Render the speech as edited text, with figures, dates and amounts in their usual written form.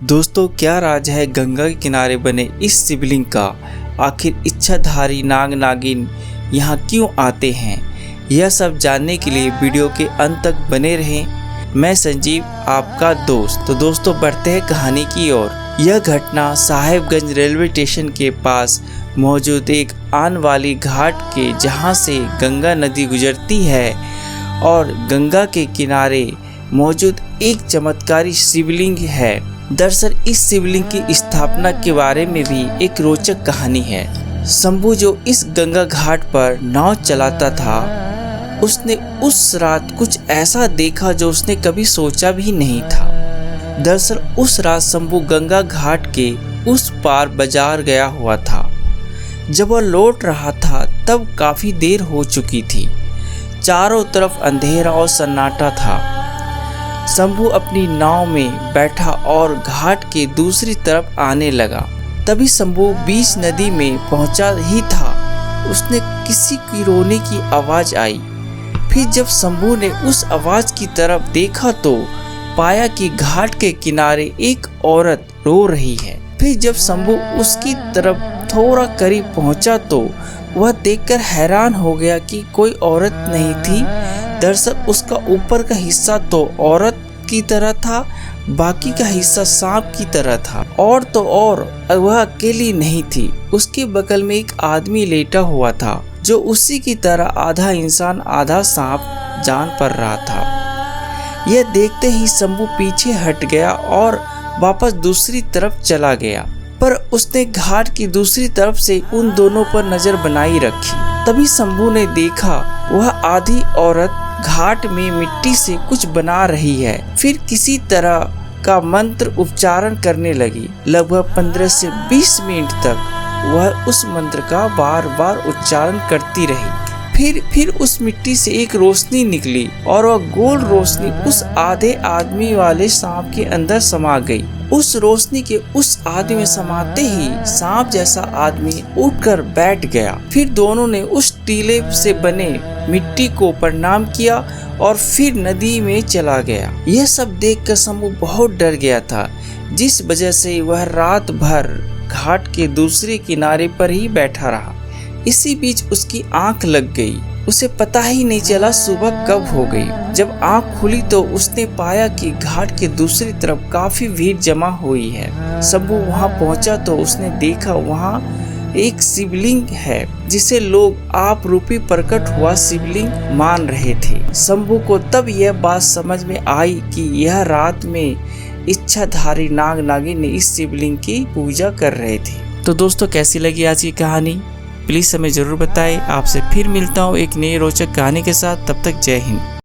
दोस्तों, क्या राज है गंगा के किनारे बने इस शिवलिंग का? आखिर इच्छाधारी नाग नागिन यहाँ क्यों आते हैं? यह सब जानने के लिए वीडियो के अंत तक बने रहें। मैं संजीव, आपका दोस्त। तो दोस्तों, बढ़ते हैं कहानी की ओर। यह घटना साहेबगंज रेलवे स्टेशन के पास मौजूद एक आन वाली घाट के जहाँ से गंगा नदी गुजरती है और गंगा के किनारे मौजूद एक चमत्कारी शिवलिंग है। दरअसल इस शिवलिंग की स्थापना के बारे में भी एक रोचक कहानी है। शंभू जो इस गंगा घाट पर नाव चलाता था, उसने उस रात कुछ ऐसा देखा जो उसने कभी सोचा भी नहीं था। दरअसल उस रात शंभू गंगा घाट के उस पार बाजार गया हुआ था। जब वह लौट रहा था तब काफी देर हो चुकी थी। चारों तरफ अंधेरा और सन्नाटा था। शंभू अपनी नाव में बैठा और घाट के दूसरी तरफ आने लगा। तभी शंभू बीच नदी में पहुंचा ही था, उसने किसी की रोने की आवाज आई। फिर जब शंभू ने उस आवाज की तरफ देखा तो पाया कि घाट के किनारे एक औरत रो रही है। फिर जब शंभू उसकी तरफ थोड़ा करीब पहुंचा तो वह देखकर हैरान हो गया कि कोई औरत नहीं थी। दरअसल उसका ऊपर का हिस्सा तो औरत की तरह था, बाकी का हिस्सा सांप की तरह था। और तो और वह अकेली नहीं थी, उसके बगल में एक आदमी लेटा हुआ था जो उसी की तरह आधा इंसान आधा सांप जान पड़ रहा था। यह देखते ही शंभू पीछे हट गया और वापस दूसरी तरफ चला गया, पर उसने घाट की दूसरी तरफ से उन दोनों पर नजर बनाई रखी। तभी शंभू ने देखा वह आधी औरत घाट में मिट्टी से कुछ बना रही है। फिर किसी तरह का मंत्र उच्चारण करने लगी। लगभग 15 से 20 मिनट तक वह उस मंत्र का बार बार उच्चारण करती रही। फिर उस मिट्टी से एक रोशनी निकली और वह गोल रोशनी उस आधे आदमी वाले सांप के अंदर समा गई। उस रोशनी के उस आदमी में समाते ही सांप जैसा आदमी उठकर बैठ गया। फिर दोनों ने उस टीले से बने मिट्टी को प्रणाम किया और फिर नदी में चला गया। यह सब देखकर शंभू बहुत डर गया था, जिस वजह से वह रात भर घाट के दूसरे किनारे पर ही बैठा रहा। इसी बीच उसकी आंख लग गई। उसे पता ही नहीं चला सुबह कब हो गई। जब आंख खुली तो उसने पाया कि घाट के दूसरी तरफ काफी भीड़ जमा हुई है। शंभू वहां पहुंचा तो उसने देखा वहां एक शिवलिंग है जिसे लोग आप रूपी प्रकट हुआ शिवलिंग मान रहे थे। शंभू को तब यह बात समझ में आई कि यह रात में इच्छाधारी नाग नागिन इस शिवलिंग की पूजा कर रहे थे। तो दोस्तों, कैसी लगी आज की कहानी? प्लीज़ हमें ज़रूर बताएं। आपसे फिर मिलता हूँ एक नई रोचक कहानी के साथ। तब तक जय हिंद।